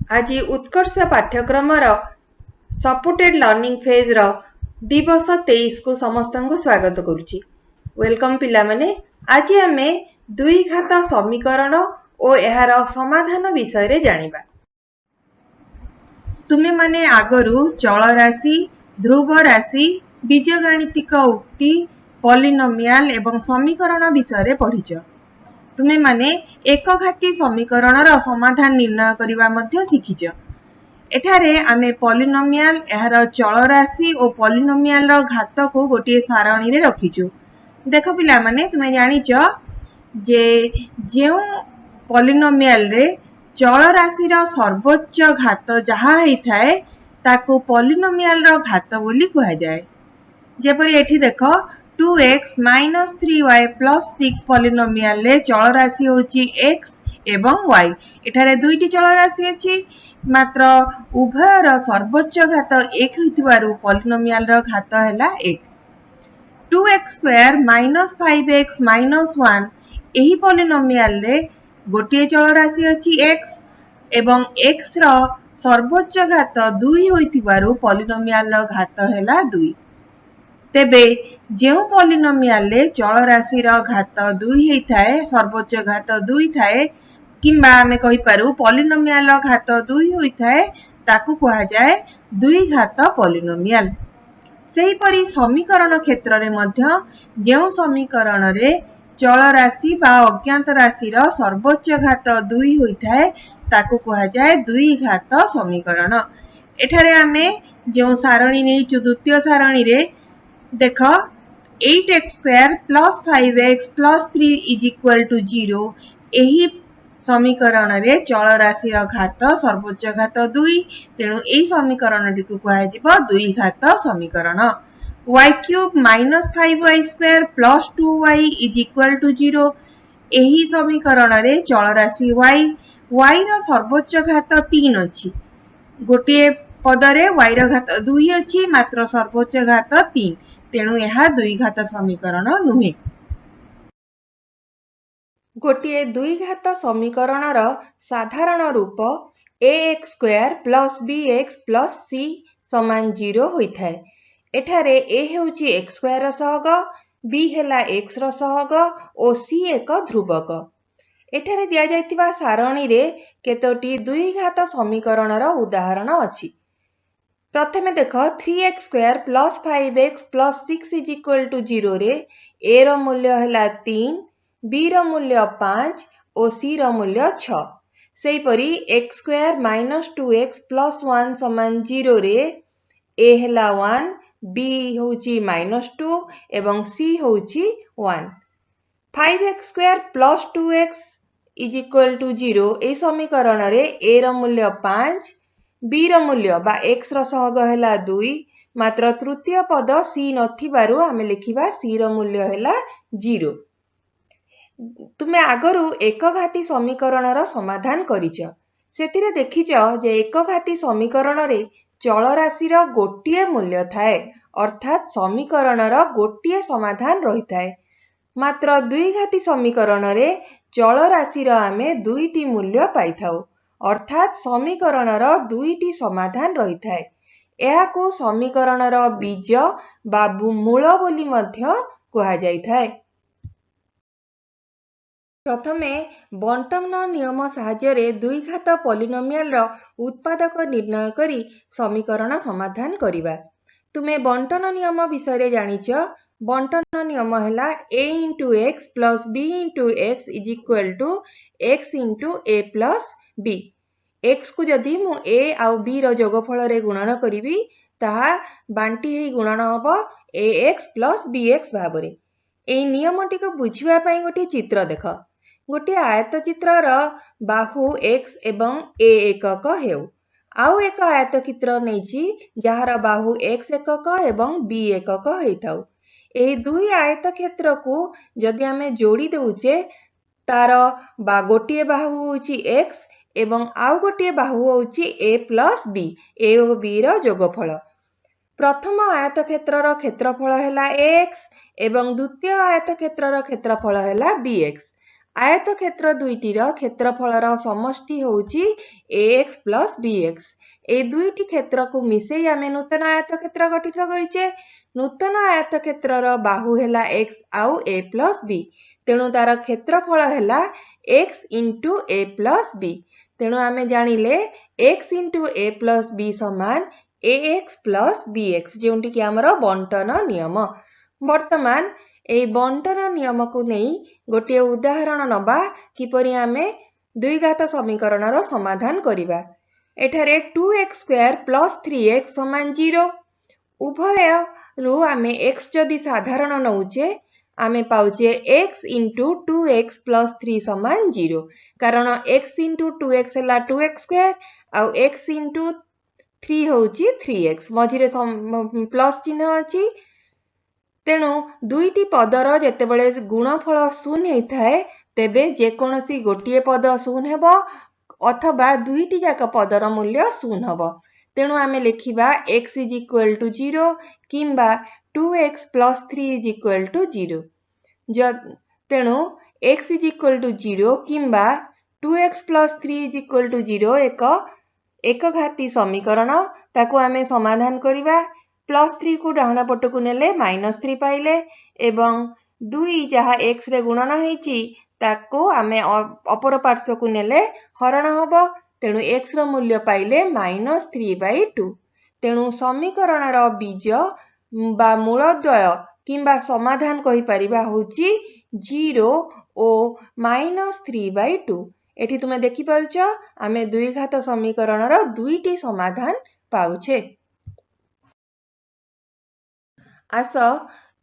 आज उत्कर्ष पाठ्यक्रम supported learning phase दिवस 23 को समस्त को स्वागत करुच्ची। वेलकम पिला माने। आज आमे द्विघात समीकरण और यार समाधान विषय रे जानिबा। तुमे माने आगरु चल राशि, ध्रुव राशि, बीजगणितिक उक्ति, पॉलिनोमियल एवं समीकरण विषय रे पढ़िछ। तुमे माने एकघाती समीकरण समाधान निर्णय करने मध्य शिखिच। एठारे आमे पॉलिनोमियल यार चल राशि और पॉलिनोमियल घात को गोटे सारणी रे रखिचु। देख पिला माने तुमे जानिच जे जेउ पॉलिनोमियल रे चल राशि रो सर्वोच्च घात जहा हेइथाय ताकू पॉलिनोमियल रो घात बोली कहा जाय। जेपरि एठी देखो 2x - 3y + 6 पॉलिनोमियल रे चल राशि होची x एवं y। एठारे दुईटी चल राशि अछि, मात्र उभयर सर्वोच्च घात 1 होइतिबारु पॉलिनोमियल रो घात हैला 1। 2x² - 5x - 1 एही पॉलिनोमियल रे गोटे चल राशि अछि x एवं x रो सर्वोच्च घात 2 होइतिबारु पॉलिनोमियल रो घात हैला 2। तेबे जेउ पॉलिनोमियल रे चल राशि रो घात 2 हेइथाय, सर्वोच्च घात 2 थाए किंबा आमे कहि पारू पॉलिनोमियल रो घात 2 होइथाय ताकू कहा जाय द्विघात पॉलिनोमियल। सेही परी समीकरण क्षेत्र रे मध्य जेउ समीकरण रे चल राशि बा अज्ञात राशि रो सर्वोच्च घात 2 होइथाय ताकू कहा जाय द्विघात समीकरण। एठारे आमे जेउ सारणी नेइचु द्वितीय सारणी रे देख 8x² + 5x + 3 = 0 एही समीकरण रे चल राशि रो घात सर्वोच्च घात 2, तेणु एही समीकरण टिकु कहा जिवो द्विघात समीकरण। y³ - 5y² + 2y = 0 एही समीकरण रे चल राशि y रो सर्वोच्च घात 3 अछि। गोटे पद रे y रो घात 2 अछि, मात्र सर्वोच्च घात 3, तेणु यह द्विघात समीकरण नुहे। गोटे द्विघात समीकरण साधारण रूप ax² + bx + c = 0 होइथाय। एठारे a हेउची x² row सहग, b Hella x रो सहग और c एक ध्रुवक। एठारे दिया जायतिबा सारणी रे केतोटी द्विघात समीकरण उदाहरण अछि। प्रथमे देख 3x² + 5x + 6 = 0 रे a रो मूल्य हैला 3, b रो मूल्य 5 और c रो मूल्य 6। सेही परी x² - 2x + 1 = 0 रे a हैला 1, b होउची -2 एवं c होउची 1। 5x² + 2x = 0 ए समीकरण रे a रो मूल्य 5, b रो मूल्य बा x रो सहग हैला 2, मात्र तृतीय पद c नथिबारु आमे लिखिबा c रो मूल्य हैला 0। तुमे आगरु एकघाती समीकरण समाधान करिच। सेतिरे देखिच जे एकघाती समीकरण रे चल राशि रो गोटिए मूल्य थाए, अर्थात समीकरण रो गोटिए समाधान रहिथाए। मात्र द्विघाती समीकरण रे चल राशि रो आमे दुईटी मूल्य पाइथाउ, अर्थात समीकरण रो दुईटी समाधान रहिथाए। एहाकू समीकरण रो बीज बा मूल बोली मध्य कहा जाइथाए। प्रथमे बंटन नियम साहाय्य रे द्विघात पॉलिनोमियल रो उत्पादक निर्णय करी समीकरण समाधान करिबा। तुमे बंटन नियम विषय रे जानिच। बंटन नियम हैला a * x + b * x = x * a + b। x को जदि मु a आउ b रो जोगफल रे गुणन करिवि ताहा बांटी हेई गुणन हबो ax + bx भाबरे। एई नियमटी को बुझिबा पई गोटे चित्र देख। गोटे आयतचित्र रो बाहु x एवं a एकक हेउ। आउ एक आयतचित्र नेछि जहार बाहु x एकक एवं b एकक हेइथाउ। एही दुई आयतक्षेत्र को जदि आमे जोड़ी देउचे तार बा गोटे बाहु होउची x एवं आउ गोटे बाहु होउची a + b, a और b रो जोगफल। प्रथम आयतक्षेत्र रो क्षेत्रफल हैला ax एवं द्वितीय आयतक्षेत्र रो क्षेत्रफल हैला bx। आयतक्षेत्र दुईटीर क्षेत्रफलर समष्टि होउची ax प्लस bx। ए दुईटी क्षेत्र को मिसेई आमे नूतन आयतक्षेत्र गठित करिचे। नूतन आयतक्षेत्रर बाहु हेला x आउ a प्लस b, तेणु तार क्षेत्रफल हेला x into a plus b। तेणु आमे जानिले x into a plus b समान ax प्लस bx, जोंटी कि आमर बंटन नियम। वर्तमान ए बंटन नियम को नहीं गोटे उदाहरण नबा किपरि आमे द्विघात समीकरणर समाधान करिबा। एठारे 2x स्क्वायर प्लस 3x समान 0। उभय रु आमे x जदि साधारण नौचे आमे पाउचे x इंटू 2x प्लस 3 समान 0, कारण x इंटू 2x हेला 2x स्क्वायर आउ x इंटू 3 होउची 3x, मझिरे प्लस चिन्ह अछि। तेणु दुईटी पदर जेतेबेले गुणफल शून्य होइथाए तेबे जेकोनोसी गोटिए पद शून्य हेबो अथवा दुईटी जाक पदर मूल्य शून्य हेबो। तेणु आमे लिखिबा x इज इक्वल टू 0 किंबा 2x plus 3 is equal to 0। तेणु x इज इक्वल टू 0 किंबा 2x plus 3 is equal to 0 एक घाती समीकरण। ताकू आमे समाधान करिबा। प्लस 3 को डाहण पटकू नेले -3 पाइले एवं 2 जहाँ x रे गुणन होईची ताकू आमे अपर पार्श्व को नेले हरण हबो। तेणु x रो मूल्य पाइले -3/2। तेणु समीकरणर बीज बा मूलद्वय किंबा समाधान कहि परिबा होची 0 ओ -3/2। एठी तुमे देखि पाउछ आमे द्विघात समीकरणर दुईटी समाधान पाउछे। आस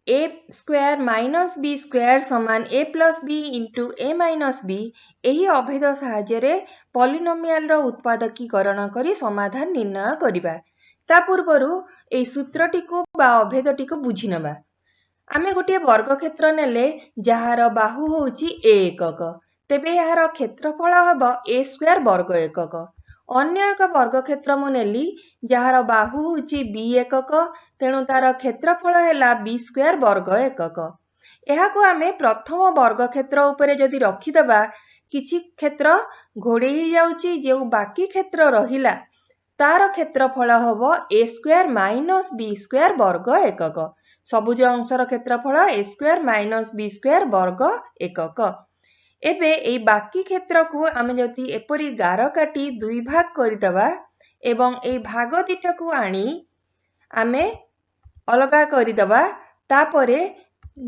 a square minus b square समान a plus b into a minus b एही अभेद साहाय्य पॉलिनोमियल रो उत्पादकीकरण करी समाधान निर्णय करिबा। ता पूर्वरु ए सूत्रटी को बा अभेदटी को बुझी नबा। आमे गोटे वर्गक्षेत्र नेले जहार बाहु होउची a एकक, तेबे यार क्षेत्रफल हबो a स्क्वायर वर्ग एकक। अन्य एक वर्गक्षेत्र मु नेली जहार बाहु होउची b एकक, तेणु तार क्षेत्रफल हेला b स्क्वायर वर्ग एकक। एहाको आमे प्रथम वर्गक्षेत्र उपरे जदि रखिदबा किछि क्षेत्र घोड़े ही जाउची, जे बाकी क्षेत्र रहिला तार क्षेत्रफल हबो a square minus b square वर्ग एकक। सबुज अंशर क्षेत्रफल a square minus b square वर्ग एकक। एबे ए बाकी क्षेत्र को आमे जति एपरी गार काटी दुई भाग करिदबा एवं ए भाग दिटा को आनी आमे अलगा करिदबा, तापरे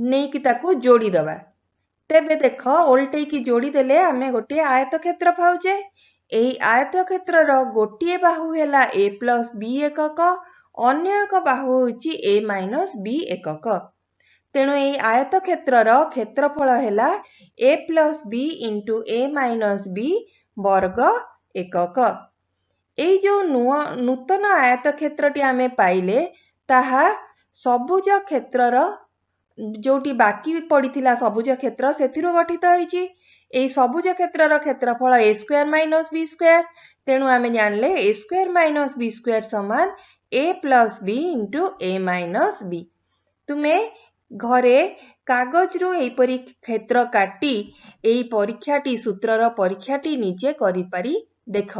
नेकी ताकू जोड़ी दबा। तेबे देख ओल्टे की जोड़ी देले आमे गोटे आयतक्षेत्र पाउचे। एही आयतक्षेत्रर गोटिए बाहु हेला a प्लस b एकक, अन्य एक बाहु होची a माइनस b एकक। तेणु एही आयतक्षेत्रर क्षेत्रफल हेला a plus b into a minus b वर्ग एकक। एही जो नूतन आयतक्षेत्रटी आमे पाइले ताहा सबुज क्षेत्रर जोटी बाकी पड़िथिला सबुज क्षेत्र सेथिरो गठित होईची। एही सबुज क्षेत्रर क्षेत्रफल a square minus b square. तेणु आमे जानले a square minus b square समान a plus b into a minus b। तुमे घरे कागज रु एपरी क्षेत्र काटी एई परीक्षाटी सूत्रर परीक्षाटी निजे करि पारि देख।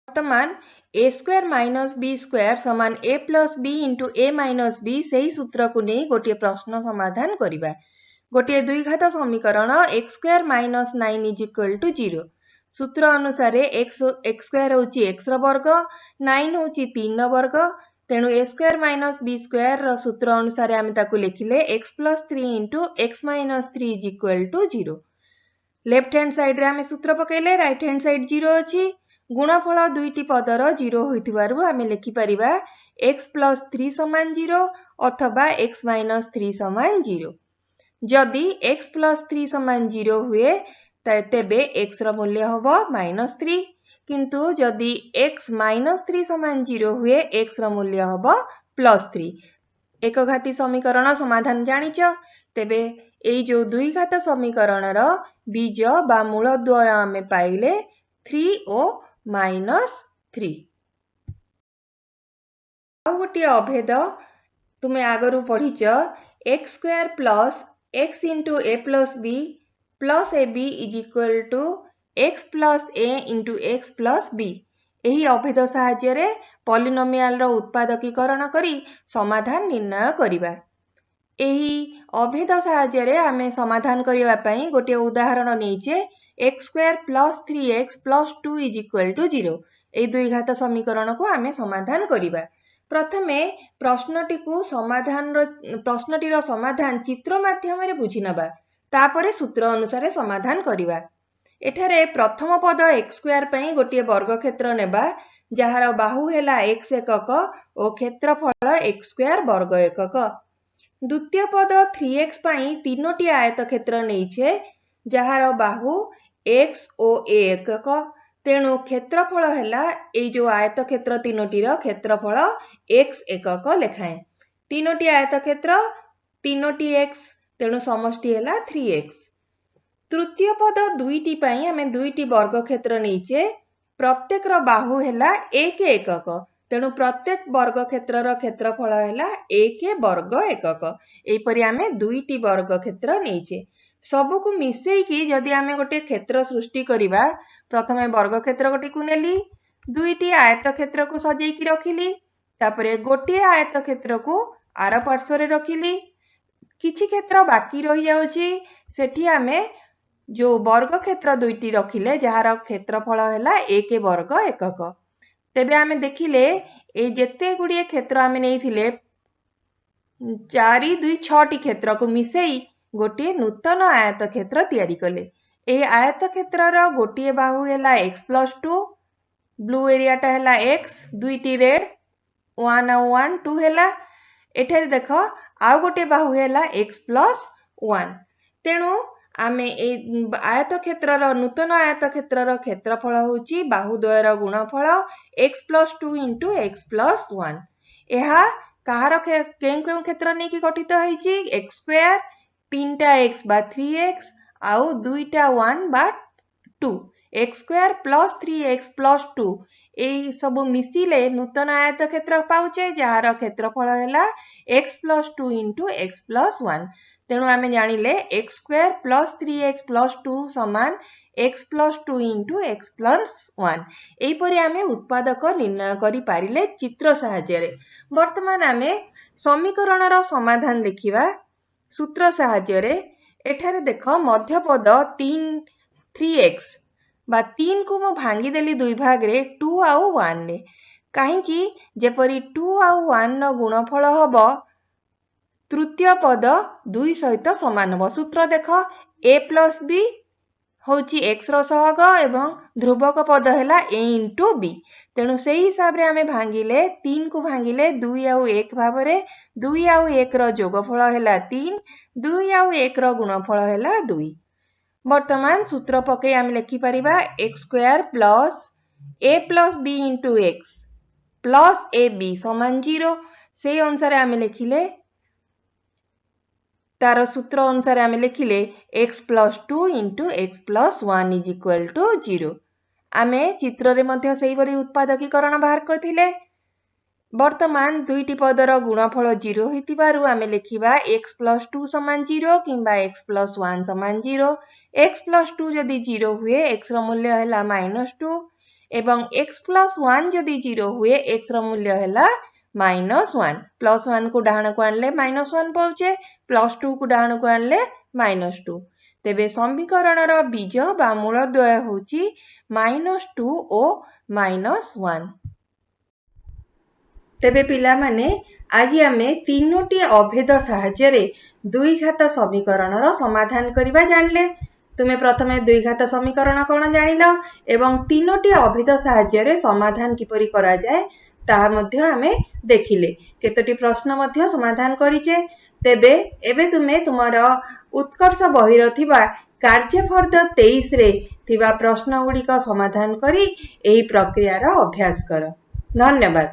वर्तमान a square minus b square समान a plus b into a minus b सेही सूत्र को नहीं गोटे प्रश्न समाधान करिबा। गोटे द्विघात समीकरण x square minus 9 is equal to 0। सूत्र अनुसार x स्क्वायर होची x रो वर्ग, 9 होची 3 रो वर्ग। तेणु a square minus b square रो सूत्र अनुसार आमे ताकू लिखिले x plus 3 into x minus 3 is equal to 0। Left hand side रे आमे सूत्र पकेले, राइट हैंड साइड 0 अछि। गुणफल दुईटी पदर 0 होइथिबारु आमे लिखि परिबा x प्लस 3 समान 0 अथवा x माइनस 3 समान 0। जदि x प्लस 3 समान 0 हुए तेबे x रो मूल्य होबो -3, किंतु जदि x माइनस 3 समान 0 हुए x रो मूल्य होबो +3। एक घाती समीकरण समाधान जानिच। तेबे एई जो दुई घात समीकरणर बीज बा मूलद्वय आमे पाइले 3 ओ -3। आउ गोटे अभेद तुमे आगरु पढ़िच x square plus x into a plus b plus ab is equal to x plus a into x plus b। ଏହି ଅଭେଦ ସାହାଯ୍ୟରେ ପଲିନୋମିଆଲର ଉତ୍ପାଦକୀକରଣ କରି ସମାଧାନ ନିର୍ଣ୍ଣୟ କରିବା। ଏହି ଅଭେଦ ସାହାଯ୍ୟରେ ଆମେ ସମାଧାନ କରିବା ପାଇଁ ଗୋଟିଏ ଉଦାହରଣ ନେଇଛେ x square plus 3x plus 2 is equal to 0। ଏହି ଦ୍ୱିଘାତ ସମୀକରଣକୁ ଆମେ ସମାଧାନ କରିବା। ପ୍ରଥମେ ପ୍ରଶ୍ନଟିର ସମାଧାନ ଚିତ୍ର ମାଧ୍ୟମରେ ବୁଝି ନେବା, ତାପରେ ସୂତ୍ର ଅନୁସାରେ ସମାଧାନ କରିବା। ଏଠାରେ ପ୍ରଥମ ପଦ x square ପାଇଁ ଗୋଟିଏ ବର୍ଗକ୍ଷେତ୍ର ନେବା, ଯାହାର ବାହୁ ହେଲା x ଏକକ ଓ କ୍ଷେତ୍ରଫଳ x square ବର୍ଗ ଏକକ। ଦ୍ୱିତୀୟ ପଦ 3x ପାଇଁ ତିନୋଟି ଆୟତକ୍ଷେତ୍ର ନେଇଛେ, ଯାହାର ବାହୁ x ଓ a ଏକକ। ତେଣୁ କ୍ଷେତ୍ରଫଳ ହେଲା ଏଇ ଯୋଉ ଆୟତକ୍ଷେତ୍ର ତିନୋଟିର କ୍ଷେତ୍ରଫଳ x ଏକକ ଲେଖାଏଁ। ତିନୋଟି ଆୟତକ୍ଷେତ୍ର ତିନୋଟି x, ତେଣୁ ସମଷ୍ଟି ହେଲା 3x। ତୃତୀୟ ପଦ ଦୁଇଟି ପାଇଁ ଆମେ ଦୁଇଟି ବର୍ଗକ୍ଷେତ୍ର ନେଇଛେ, ପ୍ରତ୍ୟେକର ବାହୁ ହେଲା 1 ଏକକ, ତେଣୁ ପ୍ରତ୍ୟେକ ବର୍ଗକ୍ଷେତ୍ରର କ୍ଷେତ୍ରଫଳ ହେଲା 1 ବର୍ଗ ଏକକ। ଏହିପରି ଆମେ ଦୁଇଟି ବର୍ଗକ୍ଷେତ୍ର ନେଇଛେ। ସବୁକୁ ମିଶେଇକି ଯଦି ଆମେ ଗୋଟେ କ୍ଷେତ୍ର ସୃଷ୍ଟି କରିବା, ପ୍ରଥମେ ବର୍ଗକ୍ଷେତ୍ରଟିକୁ ନେଲି, ଦୁଇଟି ଆୟତକ୍ଷେତ୍ରକୁ ସଜେଇକି ରଖିଲି, ତାପରେ ଗୋଟିଏ ଆୟତକ୍ଷେତ୍ରକୁ ଆର ପାର୍ଶ୍ୱରେ ରଖିଲି। କିଛି କ୍ଷେତ୍ର ବାକି ରହିଯାଉଛି, ସେଠି ଆମେ ଯୋଉ ବର୍ଗକ୍ଷେତ୍ର ଦୁଇଟି ରଖିଲେ, ଯାହାର କ୍ଷେତ୍ରଫଳ ହେଲା 1 ବର୍ଗ ଏକକ। ତେବେ ଆମେ ଦେଖିଲେ ଏଇ ଯେତେ ଗୁଡ଼ିଏ କ୍ଷେତ୍ର ଆମେ ନେଇଥିଲେ 4 2 6ଟି କ୍ଷେତ୍ରକୁ ମିଶେଇ ଗୋଟିଏ ନୂତନ ଆୟତକ୍ଷେତ୍ର ତିଆରି କଲେ। ଏହି ଆୟତକ୍ଷେତ୍ରର ଗୋଟିଏ ବାହୁ ହେଲା x plus 2, ବ୍ଲୁ ଏରିଆଟା ହେଲା x, ଦୁଇଟି ରେଡ୍ 1 ଆଉ 1 2 ହେଲା। ଏଠାରେ ଦେଖ ଆଉ ଗୋଟେ ବାହୁ ହେଲା x plus 1। ତେଣୁ ଆମେ এই ଆୟତକ୍ଷେତ୍ରର ନୂତନ ଆୟତକ୍ଷେତ୍ରର କ୍ଷେତ୍ରଫଳ ହେଉଛି ବାହୁ ଦ୍ୱୟର ଗୁଣଫଳ x plus 2 into x plus 1। ଏହା କାହାର କେଉଁ କ୍ଷେତ୍ର ନେଇକି ଗଠିତ ହେଇଛି? x square 3ଟା x ବା 3x ଆଉ 2ଟା 1 ବା 2। x square plus 3x plus 2 এই ସବୁ ମିଶିଲେ ନୂତନ ଆୟତକ୍ଷେତ୍ର ପାଉଛେ, ଯାହାର କ୍ଷେତ୍ରଫଳ ହେଲା x plus 2 into x plus 1। ତେଣୁ ଆମେ ଜାଣିଲେ x square plus 3x plus 2 ସମାନ x plus 2 into x plus 1। ଏହିପରି ଆମେ ଉତ୍ପାଦକ ନିର୍ଣ୍ଣୟ କରିପାରିଲେ ଚିତ୍ର ସାହାଯ୍ୟରେ। ବର୍ତ୍ତମାନ ଆମେ ସମୀକରଣର ସମାଧାନ ଦେଖିବା ସୂତ୍ର ସାହାଯ୍ୟରେ। ଏଠାରେ ଦେଖ ମଧ୍ୟପଦ 3x ବା 3କୁ ମୁଁ ଭାଙ୍ଗିଦେଲି ଦୁଇ ଭାଗରେ 2 ଆଉ 1ରେ। କାହିଁକି? ଯେପରି 2 ଆଉ 1ର ଗୁଣଫଳ ହବ ତୃତୀୟ ପଦ 2 ସହିତ ସମାନ ହବ। ସୂତ୍ର ଦେଖ a plus b ହେଉଛି x ର ସହଗ ଏବଂ ଧ୍ରୁବକ ପଦ ହେଲା a into b। ତେଣୁ ସେହି ହିସାବରେ ଆମେ ଭାଙ୍ଗିଲେ 3କୁ ଭାଙ୍ଗିଲେ 2 ଆଉ 1 ଭାବରେ, 2 ଆଉ 1ର ଯୋଗଫଳ ହେଲା 3, 2 ଆଉ 1ର ଗୁଣଫଳ ହେଲା 2। ବର୍ତ୍ତମାନ ସୂତ୍ର ପକେଇ ଆମେ ଲେଖିପାରିବା x square plus a plus b into x plus ab ସମାନ 0। ସେହି ଅନୁସାରେ ଆମେ ଲେଖିଲେ, ତାର ସୂତ୍ର ଅନୁସାରେ ଆମେ ଲେଖିଲେ x plus 2 into x plus 1 is equal to 0। ଆମେ ଚିତ୍ରରେ ମଧ୍ୟ ସେହିଭଳି ଉତ୍ପାଦକୀକରଣ ବାହାର କରିଥିଲେ। ବର୍ତ୍ତମାନ ଦୁଇଟି ପଦର ଗୁଣଫଳ 0 ହୋଇଥିବାରୁ ଆମେ ଲେଖିବା x plus 2 ସମାନ 0 କିମ୍ବା x plus 1 ସମାନ 0। x plus 2 ଯଦି 0 ହୁଏ, x ର ମୂଲ୍ୟ ହେଲା -2 ଏବଂ x plus 1 ଯଦି 0 ହୁଏ, x ର ମୂଲ୍ୟ ହେଲା -1। ପ୍ଲସ୍ 1କୁ ଡାହାଣକୁ ଆଣିଲେ -1 ପାଉଛେ, ପ୍ଲସ୍ 2କୁ ଡାହାଣକୁ ଆଣିଲେ -2। ତେବେ ସମୀକରଣର ବୀଜ ବା ମୂଳଦ୍ୱୟ ହେଉଛି -2 ଓ -1। ତେବେ ପିଲାମାନେ, ଆଜି ଆମେ ତିନୋଟି ଅଭେଦ ସାହାଯ୍ୟରେ ଦ୍ୱିଘାତ ସମୀକରଣର ସମାଧାନ କରିବା ଜାଣିଲେ। ତୁମେ ପ୍ରଥମେ ଦ୍ୱିଘାତ ସମୀକରଣ କ'ଣ ଜାଣିଲ ଏବଂ ତିନୋଟି ଅଭେଦ ସାହାଯ୍ୟରେ ସମାଧାନ କିପରି କରାଯାଏ ତାହା ମଧ୍ୟ ଆମେ ଦେଖିଲେ। କେତୋଟି ପ୍ରଶ୍ନ ମଧ୍ୟ ସମାଧାନ କରିଛେ। ତେବେ ଏବେ ତୁମେ ତୁମର ଉତ୍କର୍ଷ ବହିର ଥିବା କାର୍ଯ୍ୟଫର୍ଦ୍ଦ 23ରେ ଥିବା ପ୍ରଶ୍ନ ଗୁଡ଼ିକ ସମାଧାନ କରି ଏହି ପ୍ରକ୍ରିୟାର ଅଭ୍ୟାସ କର। ଧନ୍ୟବାଦ।